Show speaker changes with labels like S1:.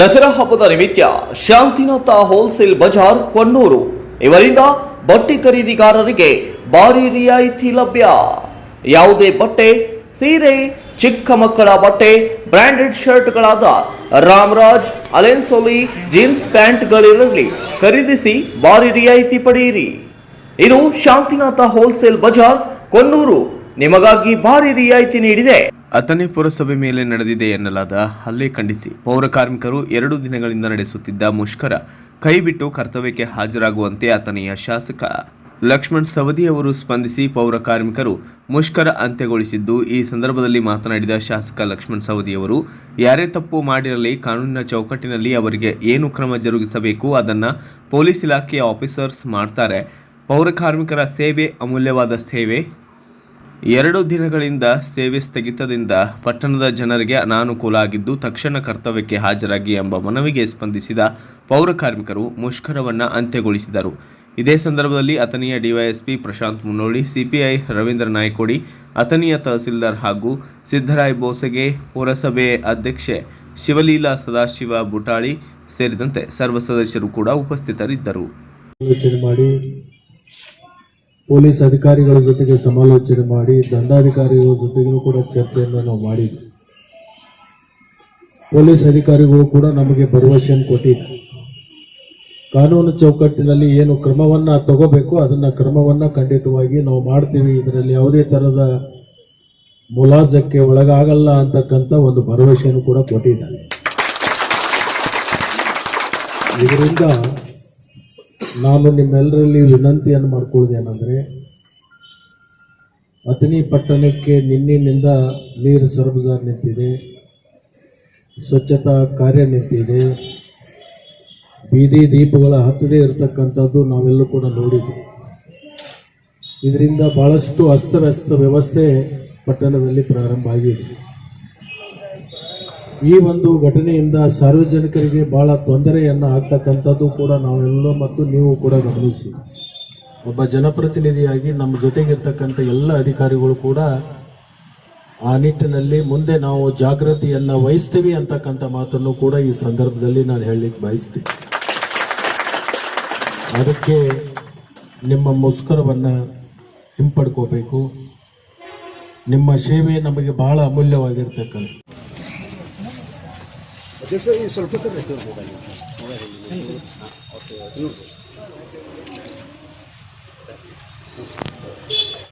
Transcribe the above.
S1: ದಸರಾ ಹಬ್ಬದ ನಿಮಿತ್ತ ಶಾಂತಿನಾಥ ಹೋಲ್ಸೇಲ್ ಬಜಾರ್ ಕೊಣ್ಣೂರು ಇವರಿಂದ ಬಟ್ಟೆ ಖರೀದಿಗಾರರಿಗೆ ಭಾರಿ ರಿಯಾಯಿತಿ ಲಭ್ಯ. ಯಾವುದೇ ಬಟ್ಟೆ, ಸೀರೆ, ಚಿಕ್ಕ ಮಕ್ಕಳ ಬಟ್ಟೆ, ಬ್ರಾಂಡೆಡ್ ಶರ್ಟ್ಗಳಾದ ರಾಮರಾಜ್, ಅಲೆನ್ಸೋಲಿ, ಜೀನ್ಸ್ ಪ್ಯಾಂಟ್ಗಳಿರಲಿ ಖರೀದಿಸಿ ಭಾರಿ ರಿಯಾಯಿತಿ ಪಡೆಯಿರಿ. ಇದು ಶಾಂತಿನಾಥ ಹೋಲ್ಸೇಲ್ ಬಜಾರ್ ಕೊಣ್ಣೂರು ನಿಮಗಾಗಿ ಭಾರಿ ರಿಯಾಯಿತಿ ನೀಡಿದೆ.
S2: ಅಥಣಿ ಪುರಸಭೆ ಮೇಲೆ ನಡೆದಿದೆ ಎನ್ನಲಾದ ಹಲ್ಲೆ ಖಂಡಿಸಿ ಪೌರ ಕಾರ್ಮಿಕರು 2 ದಿನಗಳಿಂದ ನಡೆಸುತ್ತಿದ್ದ ಮುಷ್ಕರ ಕೈಬಿಟ್ಟು ಕರ್ತವ್ಯಕ್ಕೆ ಹಾಜರಾಗುವಂತೆ ಅಥಣಿಯ ಶಾಸಕ ಲಕ್ಷ್ಮಣ್ ಸವದಿ ಅವರು ಸ್ಪಂದಿಸಿ ಪೌರ ಕಾರ್ಮಿಕರು ಮುಷ್ಕರ ಅಂತ್ಯಗೊಳಿಸಿದ್ದು, ಈ ಸಂದರ್ಭದಲ್ಲಿ ಮಾತನಾಡಿದ ಶಾಸಕ ಲಕ್ಷ್ಮಣ್ ಸವದಿ ಅವರು, ಯಾರೇ ತಪ್ಪು ಮಾಡಿರಲಿ ಕಾನೂನಿನ ಚೌಕಟ್ಟಿನಲ್ಲಿ ಅವರಿಗೆ ಏನು ಕ್ರಮ ಜರುಗಿಸಬೇಕು ಅದನ್ನು ಪೊಲೀಸ್ ಇಲಾಖೆಯ ಆಫೀಸರ್ಸ್ ಮಾಡ್ತಾರೆ. ಪೌರ ಕಾರ್ಮಿಕರ ಸೇವೆ ಅಮೂಲ್ಯವಾದ ಸೇವೆ. 2 ದಿನಗಳಿಂದ ಸೇವೆ ಸ್ಥಗಿತದಿಂದ ಪಟ್ಟಣದ ಜನರಿಗೆ ಅನಾನುಕೂಲ ಆಗಿದ್ದು, ತಕ್ಷಣ ಕರ್ತವ್ಯಕ್ಕೆ ಹಾಜರಾಗಿ ಎಂಬ ಮನವಿಗೆ ಸ್ಪಂದಿಸಿದ ಪೌರ ಕಾರ್ಮಿಕರು ಮುಷ್ಕರವನ್ನು ಅಂತ್ಯಗೊಳಿಸಿದರು. ಇದೇ ಸಂದರ್ಭದಲ್ಲಿ ಅಥಣಿಯ ಡಿವೈಎಸ್ಪಿ ಪ್ರಶಾಂತ್ ಮುನ್ನೋಳಿ, ಸಿಪಿಐ ರವೀಂದ್ರ ನಾಯ್ಕೋಡಿ, ಅಥಣಿಯ ತಹಸೀಲ್ದಾರ್ ಹಾಗೂ ಸಿದ್ದರಾಯ್ ಬೋಸಗೆ, ಪುರಸಭೆ ಅಧ್ಯಕ್ಷೆ ಶಿವಲೀಲಾ ಸದಾಶಿವ ಬುಟಾಳಿ ಸೇರಿದಂತೆ ಸರ್ವ ಸದಸ್ಯರು ಕೂಡ ಉಪಸ್ಥಿತರಿದ್ದರು.
S3: ಪೊಲೀಸ್ ಅಧಿಕಾರಿಗಳ ಜೊತೆಗೆ ಸಮಾಲೋಚನೆ ಮಾಡಿ ದಂಡಾಧಿಕಾರಿಗಳ ಜೊತೆಗೂ ಕೂಡ ಚರ್ಚೆಯನ್ನು ನಾವು ಮಾಡಿದ್ವಿ. ಪೊಲೀಸ್ ಅಧಿಕಾರಿಗಳು ಕೂಡ ನಮಗೆ ಭರವಸೆಯನ್ನು ಕೊಟ್ಟಿದ್ದಾರೆ. ಕಾನೂನು ಚೌಕಟ್ಟಿನಲ್ಲಿ ಏನು ಕ್ರಮವನ್ನು ತಗೋಬೇಕು ಅದನ್ನ ಕ್ರಮವನ್ನು ಖಂಡಿತವಾಗಿ ನಾವು ಮಾಡ್ತೀವಿ, ಇದರಲ್ಲಿ ಯಾವುದೇ ತರಹದ ಮುಲಾಜಕ್ಕೆ ಒಳಗಾಗಲ್ಲ ಅಂತಕ್ಕಂಥ ಒಂದು ಭರವಸೆಯನ್ನು ಕೂಡ ಕೊಟ್ಟಿದ್ದಾರೆ. ಇದರಿಂದ ನಾನು ನಿಮ್ಮೆಲ್ಲರಲ್ಲಿ ವಿನಂತಿಯನ್ನು ಮಾಡ್ಕೊಳ್ಳೋದೇನೆಂದರೆ, ಅಥಣಿ ಪಟ್ಟಣಕ್ಕೆ ನಿನ್ನಿನಿಂದ ನೀರು ಸರಬರಾಜು ನಿಂತಿದೆ, ಸ್ವಚ್ಛತಾ ಕಾರ್ಯ ನಿಂತಿದೆ, ಬೀದಿ ದೀಪಗಳ ಹತ್ತದೇ ಇರತಕ್ಕಂಥದ್ದು ನಾವೆಲ್ಲೂ ಕೂಡ ನೋಡಿದ್ವಿ. ಇದರಿಂದ ಬಹಳಷ್ಟು ಅಸ್ತವ್ಯಸ್ತ ವ್ಯವಸ್ಥೆ ಪಟ್ಟಣದಲ್ಲಿ ಪ್ರಾರಂಭ ಆಗಿದೆ. ಈ ಒಂದು ಘಟನೆಯಿಂದ ಸಾರ್ವಜನಿಕರಿಗೆ ಬಹಳ ತೊಂದರೆಯನ್ನು ಆಗ್ತಕ್ಕಂಥದ್ದು ಕೂಡ ನಾವೆಲ್ಲ ಮತ್ತು ನೀವು ಕೂಡ ಗಮನಿಸಿ. ಒಬ್ಬ ಜನಪ್ರತಿನಿಧಿಯಾಗಿ ನಮ್ಮ ಜೊತೆಗಿರ್ತಕ್ಕಂಥ ಎಲ್ಲ ಅಧಿಕಾರಿಗಳು ಕೂಡ ಆ ನಿಟ್ಟಿನಲ್ಲಿ ಮುಂದೆ ನಾವು ಜಾಗೃತಿಯನ್ನು ವಹಿಸ್ತೀವಿ ಅಂತಕ್ಕಂಥ ಮಾತನ್ನು ಕೂಡ ಈ ಸಂದರ್ಭದಲ್ಲಿ ನಾನು ಹೇಳಲಿಕ್ಕೆ ಬಯಸ್ತೀನಿ. ಅದಕ್ಕೆ ನಿಮ್ಮ ಮುಷ್ಕರವನ್ನು ಹಿಂಪಡ್ಕೋಬೇಕು. ನಿಮ್ಮ ಸೇವೆ ನಮಗೆ ಬಹಳ ಅಮೂಲ್ಯವಾಗಿರ್ತಕ್ಕಂಥ. ಸ್ವಲ್ಪ